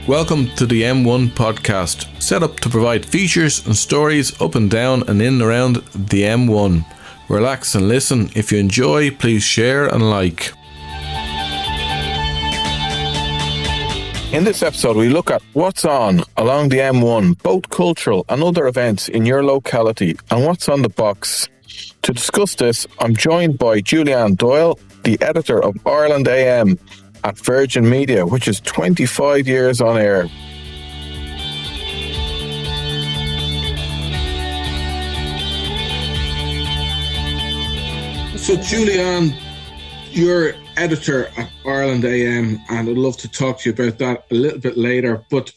Welcome to the M1 podcast, set up to provide features and stories up and down and in and around the M1. Relax and listen. If you enjoy, please share and like. In this episode, we look at what's on along the M1, both cultural and other events in your locality, and what's on the box. To discuss this, I'm joined by Julianne Doyle, the editor of Ireland AM at Virgin Media, which is 25 years on air. So Julianne, you're editor at Ireland AM, and I'd love to talk to you about that a little bit later, but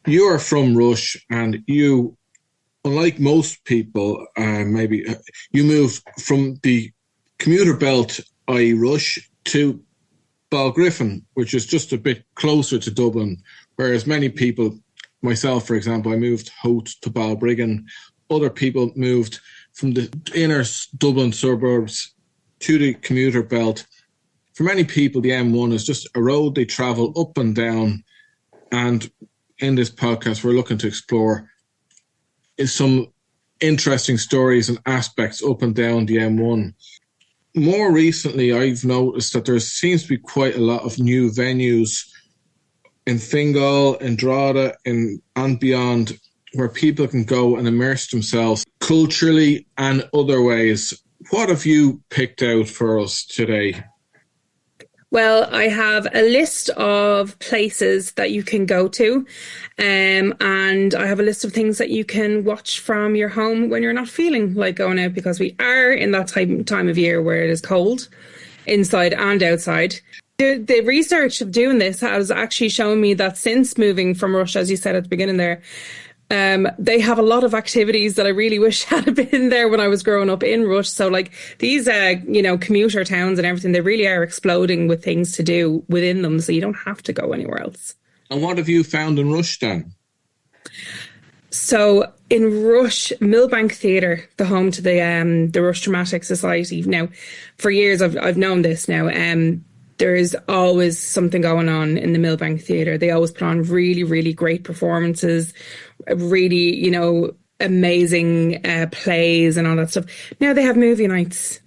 you are from Rush, and you, unlike most people, maybe you moved from the commuter belt, i.e. Rush, to Balgriffin, which is just a bit closer to Dublin, whereas many people, myself for example, I moved out to Balbriggan. Other people moved from the inner Dublin suburbs to the commuter belt. For many people, the M1 is just a road they travel up and down, and in this podcast we're looking to explore some interesting stories and aspects up and down the M1. More recently, I've noticed that there seems to be quite a lot of new venues in Fingal, in Drogheda, and beyond, where people can go and immerse themselves culturally and other ways. What have you picked out for us today? Well, I have a list of places that you can go to, and I have a list of things that you can watch from your home when you're not feeling like going out, because we are in that time of year where it is cold, inside and outside. The research of doing this has actually shown me that since moving from Rush, as you said at the beginning there, they have a lot of activities that I really wish had been there when I was growing up in Rush. So like these, commuter towns and everything, they really are exploding with things to do within them. So you don't have to go anywhere else. And what have you found in Rush then? So in Rush, Millbank Theatre, the home to the Rush Dramatic Society. Now, for years I've known this now. There's always something going on in the Millbank Theatre. They always put on really, really great performances, really, amazing plays and all that stuff. Now they have movie nights.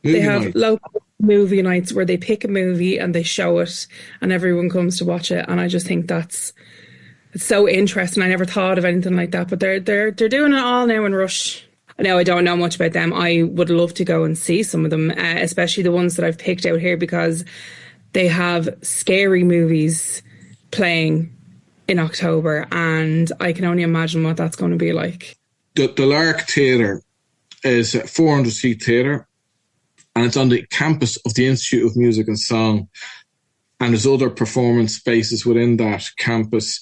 They have local movie nights where they pick a movie and they show it and everyone comes to watch it. And I just think it's so interesting. I never thought of anything like that, but they're doing it all now in Rush. Now, I don't know much about them. I would love to go and see some of them, especially the ones that I've picked out here, because they have scary movies playing in October, and I can only imagine what that's going to be like. The Lark Theatre is a 400-seat theatre, and it's on the campus of the Institute of Music and Song, and there's other performance spaces within that campus.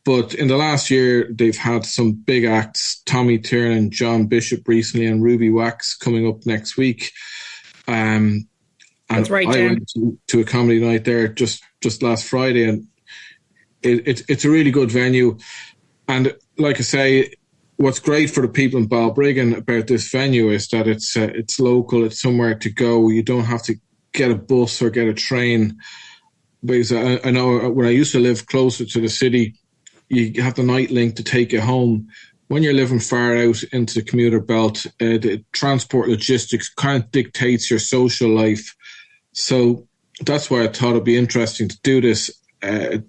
But in the last year, they've had some big acts, Tommy Tiernan, John Bishop recently, and Ruby Wax coming up next week. That's right, I went to a comedy night there just last Friday, and it's a really good venue. And like I say, what's great for the people in Balbriggan about this venue is that it's local, it's somewhere to go. You don't have to get a bus or get a train. Because I know when I used to live closer to the city, you have the night link to take you home. When you're living far out into the commuter belt, the transport logistics kind of dictates your social life. So that's why I thought it'd be interesting to do this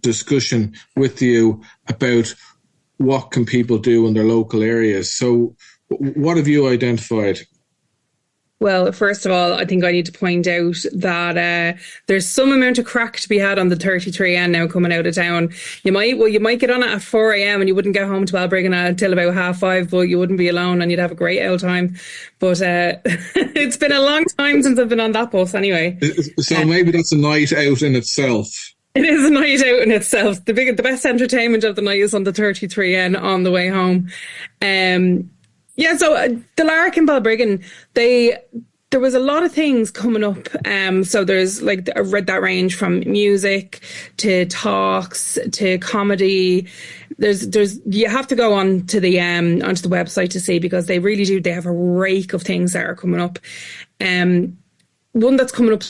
discussion with you about what can people do in their local areas. So what have you identified? Well, first of all, I think I need to point out that there's some amount of crack to be had on the 33N now coming out of town. You might get on it at 4 a.m. and you wouldn't get home to Balbriggan until about 5:30, but you wouldn't be alone and you'd have a great old time. But it's been a long time since I've been on that bus anyway. So maybe that's a night out in itself. It is a night out in itself. The best entertainment of the night is on the 33N on the way home. So the Lark in Balbriggan, there was a lot of things coming up. So there's like I read that range from music to talks to comedy. There's you have to go on to the onto the website to see, because they really do. They have a rake of things that are coming up. One that's coming up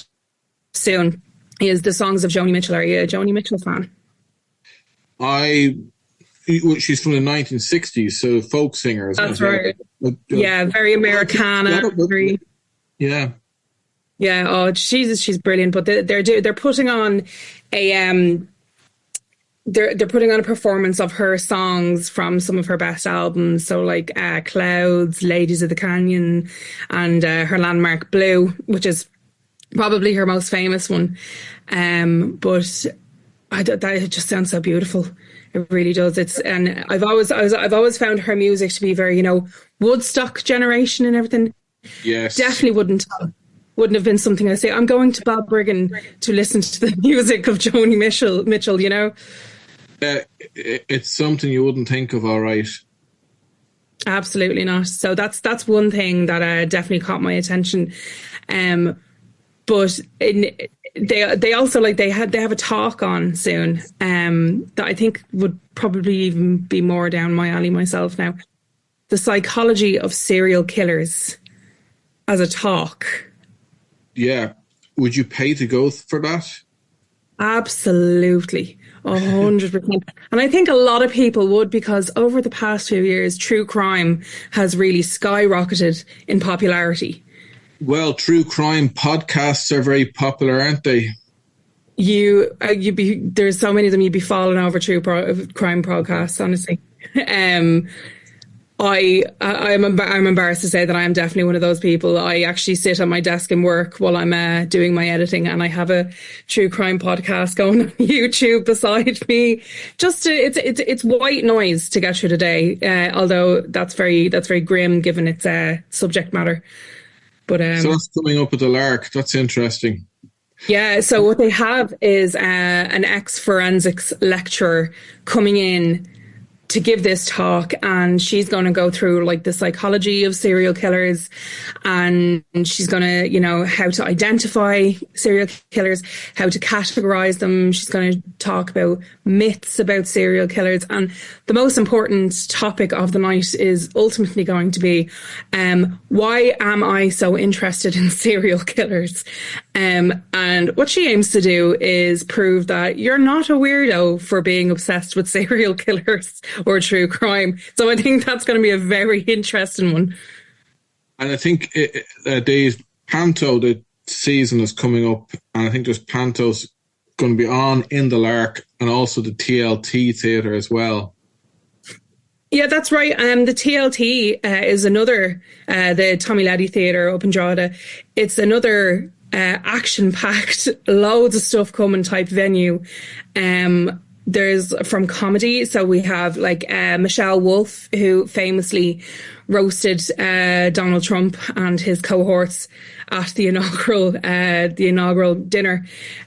soon is the songs of Joni Mitchell. Are you a Joni Mitchell fan? She's from the 1960s, so folk singer. That's right. Yeah, very Americana. Yeah. Yeah. Oh, she's brilliant. But they're putting on a they're putting on a performance of her songs from some of her best albums. So like Clouds, Ladies of the Canyon, and her landmark Blue, which is probably her most famous one. But it just sounds so beautiful. It really does. And I've always found her music to be very, Woodstock generation and everything. Yes, definitely wouldn't have been something I say. I'm going to Balbriggan to listen to the music of Joni Mitchell. It's something you wouldn't think of. All right. Absolutely not. So that's one thing that definitely caught my attention. But they also they have a talk on soon that I think would probably even be more down my alley myself now. The psychology of serial killers as a talk. Yeah. Would you pay to go for that? Absolutely. 100%. And I think a lot of people would, because over the past few years, true crime has really skyrocketed in popularity. Well, true crime podcasts are very popular, aren't they? There's so many of them, you'd be falling over true crime podcasts, honestly. I'm embarrassed to say that I am definitely one of those people. I actually sit at my desk and work while I'm doing my editing, and I have a true crime podcast going on YouTube beside me. It's white noise to get through the day. Although that's very grim given its subject matter. But so that's coming up with the Lark. That's interesting. Yeah. So what they have is an ex-forensics lecturer coming in to give this talk, and she's going to go through the psychology of serial killers, and she's going to, how to identify serial killers, how to categorize them. She's going to talk about myths about serial killers. And the most important topic of the night is ultimately going to be, why am I so interested in serial killers? And what she aims to do is prove that you're not a weirdo for being obsessed with serial killers or true crime. So I think that's going to be a very interesting one. And I think the season is coming up, and I think there's Pantos going to be on in the Lark and also the TLT theatre as well. Yeah, that's right. The TLT is another, the Tommy Leddy Theatre up in Drogheda. It's another action-packed, loads of stuff coming type venue. There's from comedy, so we have Michelle Wolf, who famously roasted Donald Trump and his cohorts at the inaugural dinner,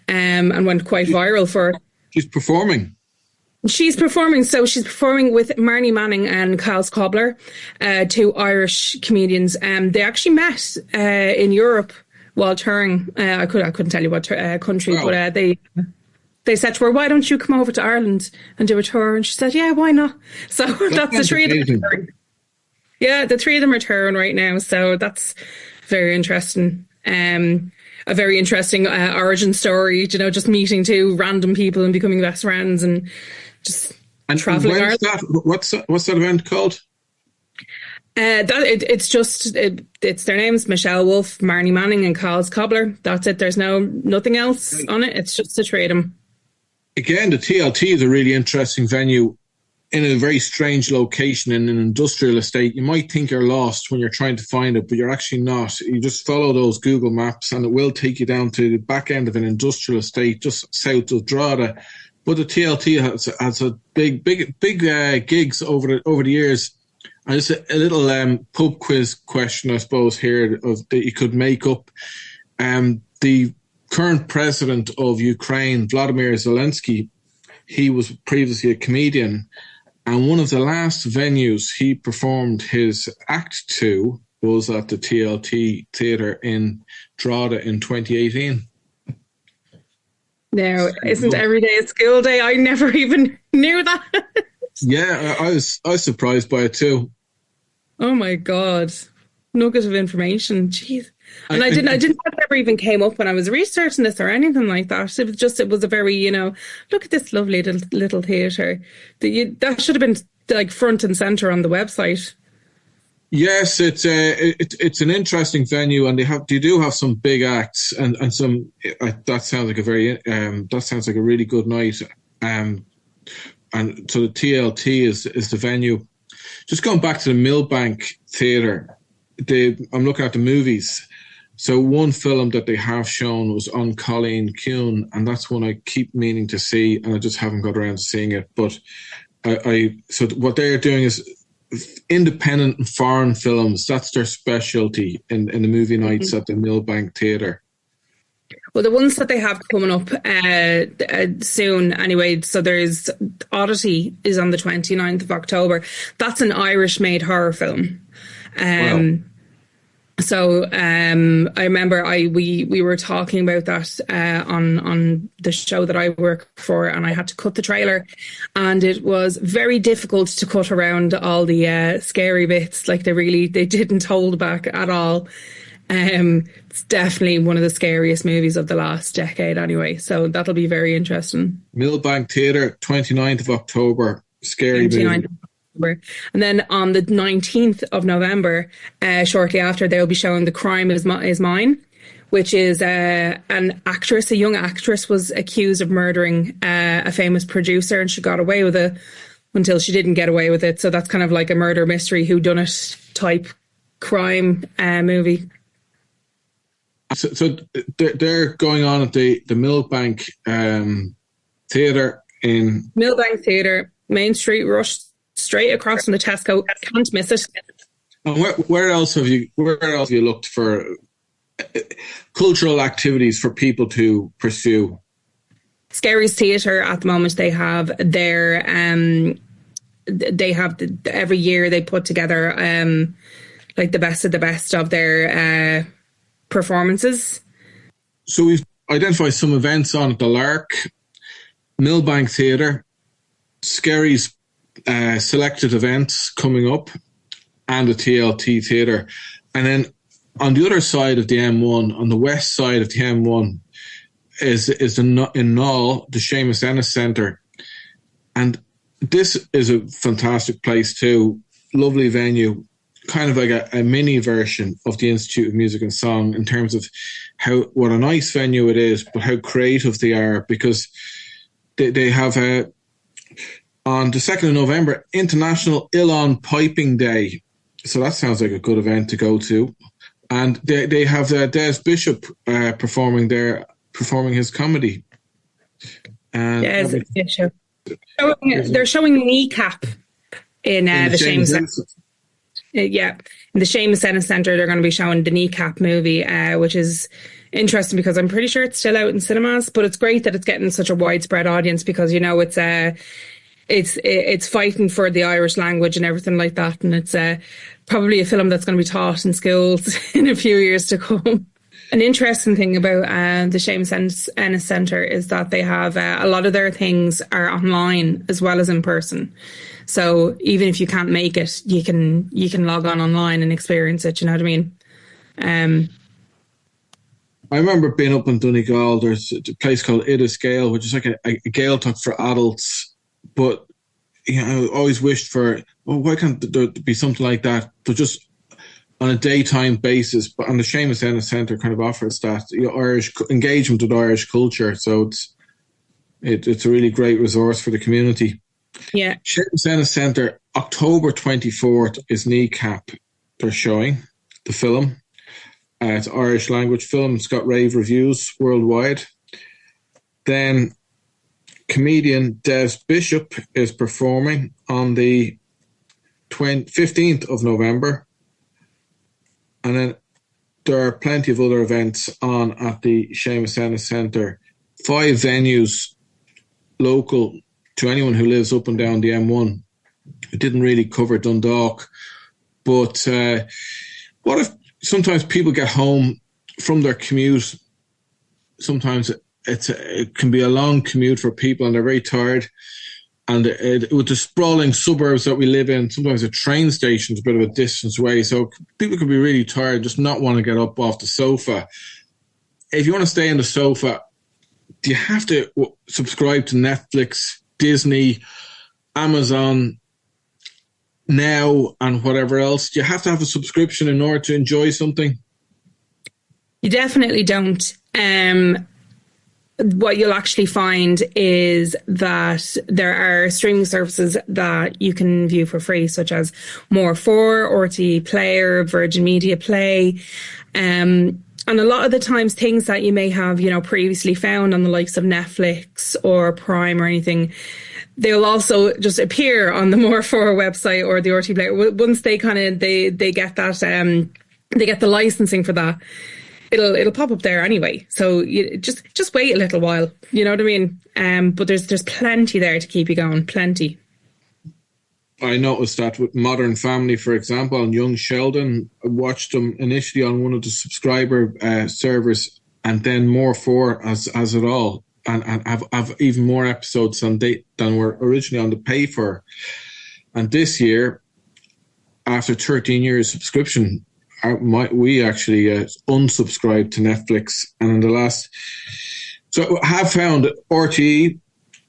and went quite viral for it. She's performing. So she's performing with Marnie Manning and Kyles Cobbler, two Irish comedians. They actually met in Europe while touring. I couldn't tell you what country, wow. But they said to her, "Why don't you come over to Ireland and do a tour?" And she said, "Yeah, why not?" So that's the three of them. Yeah, the three of them are touring right now. So that's very interesting. A very interesting origin story, just meeting two random people and becoming best friends and just traveling Ireland. What's that event called? It's their names: Michelle Wolf, Marnie Manning, and Kyles Cobbler. That's it. There's nothing else on it. It's just the three of them. Again, the TLT is a really interesting venue in a very strange location in an industrial estate. You might think you're lost when you're trying to find it, but you're actually not. You just follow those Google Maps and it will take you down to the back end of an industrial estate just south of Drogheda. But the TLT has a big gigs over the years. And just a little pub quiz question, I suppose, here that you could make up. The current president of Ukraine, Vladimir Zelensky, he was previously a comedian, and one of the last venues he performed his act to was at the TLT Theatre in Drogheda in 2018. Now, isn't every day a school day? I never even knew that. Yeah, I was surprised by it too. Oh my God. Nugget of information. Jeez. And I didn't know it ever even came up when I was researching this or anything like that. It was a very, look at this lovely little theatre. That should have been like front and center on the website. Yes, it's an interesting venue, and they do have some big acts, and some that sounds like a really good night. And so the TLT is the venue. Just going back to the Millbank Theatre, I'm looking at the movies. So one film that they have shown was on Colleen Kuhn, and that's one I keep meaning to see, and I just haven't got around to seeing it. But so what they're doing is independent and foreign films. That's their specialty in the movie nights at the Millbank Theatre. Well, the ones that they have coming up soon anyway, so there's Oddity is on the 29th of October. That's an Irish-made horror film. Wow. So I remember we were talking about that on the show that I work for, and I had to cut the trailer, and it was very difficult to cut around all the scary bits. Like they didn't hold back at all. It's definitely one of the scariest movies of the last decade anyway, so that'll be very interesting. Millbank Theatre, 29th of October, scary movie. And then on the 19th of November, shortly after, they'll be showing The Crime Is Mine, which is a young actress was accused of murdering a famous producer, and she got away with it until she didn't get away with it. So that's kind of like a murder mystery, whodunit type crime movie. So they're going on at the Millbank Theatre in... Millbank Theatre, Main Street, Rush, straight across from the Tesco. Can't miss it. And where else have you looked for cultural activities for people to pursue? Scary's Theatre at the moment, they have every year they put together like the best of their performances. So we've identified some events on at the Lark, Millbank Theatre, Scary's selected events coming up, and the TLT Theatre. And then on the other side of the M1, on the west side of the M1, is in Knoll, the Seamus Ennis Centre. And this is a fantastic place too. Lovely venue, kind of like a mini version of the Institute of Music and Song in terms of what a nice venue it is, but how creative they are, because they have on the 2nd of November, International Uilleann Piping Day. So that sounds like a good event to go to. And they have Des Bishop performing his comedy. Des Bishop. They're showing Kneecap in the Seamus Ennis. In the Seamus Ennis Centre, they're going to be showing the Kneecap movie, which is interesting because I'm pretty sure it's still out in cinemas. But it's great that it's getting such a widespread audience because it's fighting for the Irish language and everything like that, and it's probably a film that's going to be taught in schools in a few years to come. An interesting thing about the Seamus Ennis Centre is that they have a lot of their things are online as well as in person. So even if you can't make it, you can log on online and experience it. You know what I mean? I remember being up in Donegal. There's a place called Idas Gael, which is like a Gaeltacht for adults. But I always wished for, why can't there be something like that? But just on a daytime basis. But on the Seamus Ennis Centre kind of offers that Irish engagement with Irish culture. So it's a really great resource for the community. Yeah. Seamus Ennis Centre, October 24th is Kneecap. They're showing the film. It's Irish language film. It's got rave reviews worldwide. Then comedian Des Bishop is performing on the 15th of November. And then there are plenty of other events on at the Seamus Ennis Centre. 5 venues local to anyone who lives up and down the M1. It didn't really cover Dundalk. But what if sometimes people get home from their commute? Sometimes it can be a long commute for people and they're very tired. And with the sprawling suburbs that we live in, sometimes a train station's a bit of a distance away. So people can be really tired, just not want to get up off the sofa. If you want to stay on the sofa, do you have to subscribe to Netflix, Disney, Amazon Now, and whatever else? Do you have to have a subscription in order to enjoy something? You definitely don't. What you'll actually find is that there are streaming services that you can view for free, such as More4, RTE Player, Virgin Media Play. And a lot of the times things that you may have, previously found on the likes of Netflix or Prime or anything, they'll also just appear on the More4 website or the RTE Player. Once they get that, they get the licensing for that, it'll pop up there anyway. So you just wait a little while. You know what I mean? But there's plenty there to keep you going. Plenty. I noticed that with Modern Family, for example, and Young Sheldon, I watched them initially on one of the subscriber servers, and then More4 as it all, and have even more episodes than were originally on the pay for. And this year, after 13 years subscription, we actually unsubscribed to Netflix, and in the last, so I have found RTE,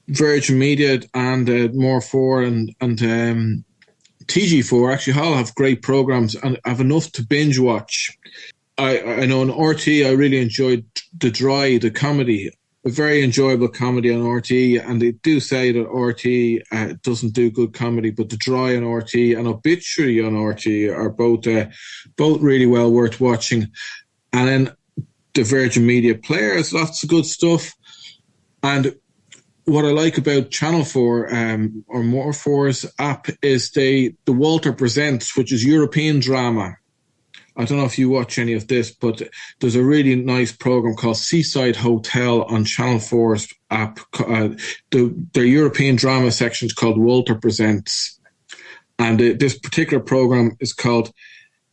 Virgin Media, and More4 and TG4 actually all have great programs and have enough to binge watch. I know on RTE I really enjoyed the comedy, a very enjoyable comedy on RTE, and they do say that RTE doesn't do good comedy, but The Dry on RTE and Obituary on RTE are both really well worth watching. And then the Virgin Media Player has lots of good stuff. And what I like about Channel 4 or More4's app is the Walter Presents, which is European drama. I don't know if you watch any of this, but there's a really nice program called Seaside Hotel on Channel 4's app. Their European drama section is called Walter Presents. And this particular program is called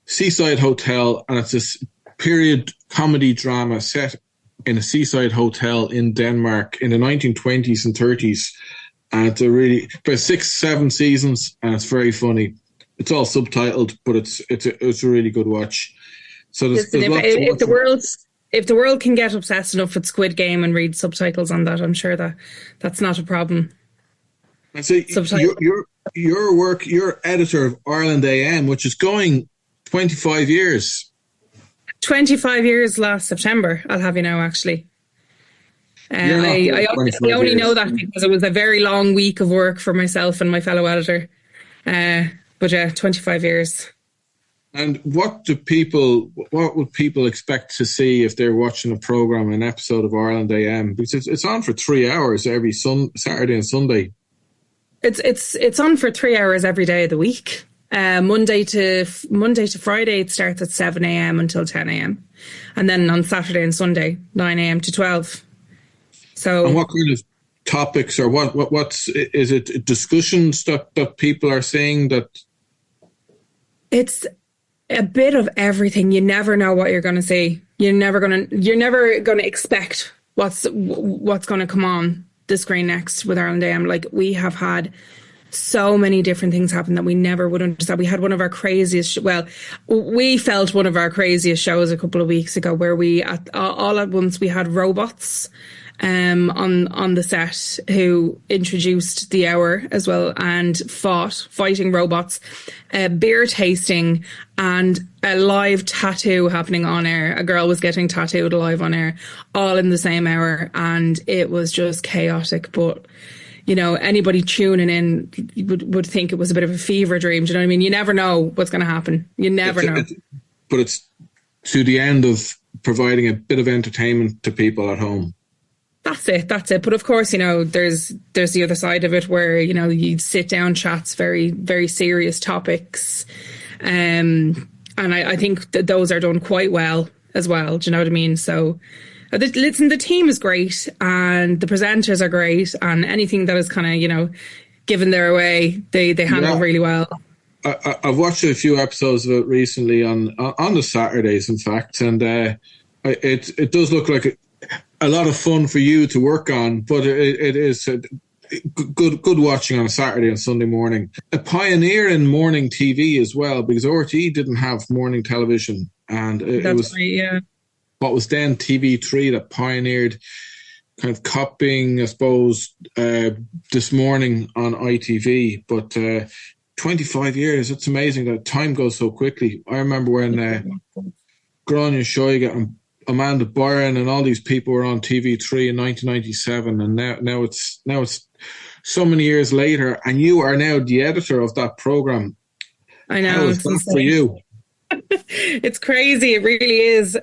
Seaside Hotel, and it's this period comedy drama set in a seaside hotel in Denmark in the 1920s and 30s. And it's about 6-7 seasons, and it's very funny. It's all subtitled, but it's a really good watch. So there's if the world can get obsessed enough with Squid Game and read subtitles on that, I'm sure that's not a problem. And so you're editor of Ireland AM, which is going 25 years. 25 years last September, I'll have you know, actually. I only know that because it was a very long week of work for myself and my fellow editor. But yeah, 25 years. And what would people expect to see if they're watching a program, an episode of Ireland AM? Because it's on for 3 hours every Saturday and Sunday. It's on for 3 hours every day of the week. Monday to Friday, it starts at 7 a.m. until 10 a.m. And then on Saturday and Sunday, 9 a.m. to 12. So, and what kind of topics, or what's is it discussions that people are saying that? It's a bit of everything. You never know what you're going to see. You're never going to expect what's going to come on the screen next with Ireland AM. Like, we have had so many different things happen that we never would understand. We had one of our craziest, we felt one of our craziest shows a couple of weeks ago, where we all at once we had robots on the set who introduced the hour as well, and fighting robots, beer tasting, and a live tattoo happening on air. A girl was getting tattooed live on air, all in the same hour, and it was just chaotic. But anybody tuning in would think it was a bit of a fever dream. Do you know what I mean? You never know what's going to happen. You never know. But it's to the end of providing a bit of entertainment to people at home. That's it. But of course, there's the other side of it where, you sit down chats, very, very serious topics. And I think that those are done quite well as well. Do you know what I mean? So listen, the team is great and the presenters are great, and anything that is kind of, given their way, they handle really well. I've watched a few episodes of it recently on the Saturdays, in fact, and it does look like a lot of fun for you to work on, but it is good watching on a Saturday and Sunday morning. A pioneer in morning TV as well, because RTE didn't have morning television, and it was right, yeah. What was then TV3 that pioneered kind of copying, I suppose, This Morning on ITV. But 25 years, it's amazing that time goes so quickly. I remember when Gráinne Seoige and Amanda Byron and all these people were on TV3 in 1997, and now it's so many years later, and you are now the editor of that program. I know. How is that for you? It's crazy. It really is.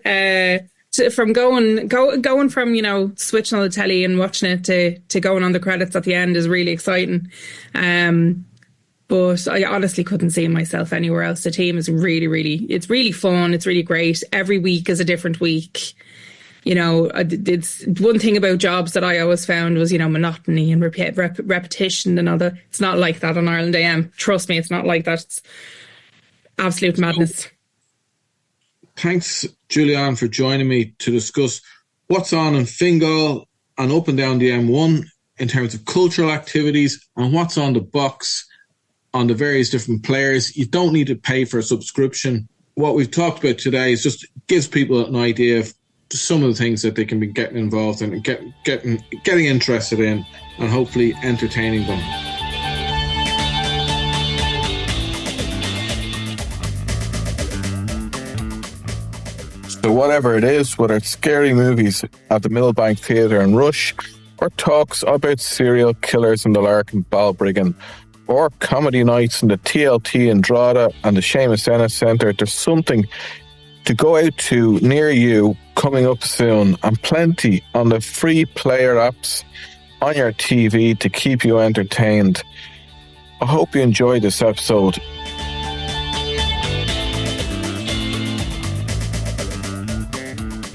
From going from, you know, switching on the telly and watching it to going on the credits at the end is really exciting. But I honestly couldn't see myself anywhere else. The team is it's really fun. It's really great. Every week is a different week. You know, it's one thing about jobs that I always found was, you know, monotony and repetition and all that. It's not like that on Ireland AM. Trust me, it's not like that. It's absolute madness. Thanks, Julianne, for joining me to discuss what's on in Fingal and up and down the M1 in terms of cultural activities and what's on the box on the various different players. You don't need to pay for a subscription. What we've talked about today is just gives people an idea of some of the things that they can be getting involved in and getting interested in, and hopefully entertaining them. So whatever it is, whether it's scary movies at the Millbank Theatre in Rush, or talks about serial killers in the Lark and Balbriggan, or comedy nights in the TLT in Drogheda and the Seamus Ennis Centre, there's something to go out to near you coming up soon, and plenty on the free player apps on your TV to keep you entertained. I hope you enjoyed this episode.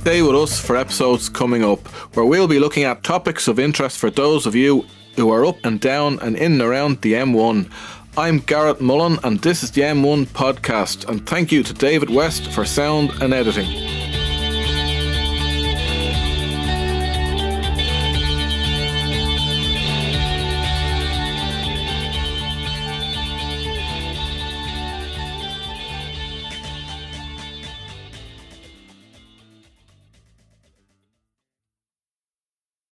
Stay with us for episodes coming up, where we'll be looking at topics of interest for those of you who are up and down and in and around the M1. I'm Garrett Mullen, and this is the M1 podcast, and thank you to David West for sound and editing.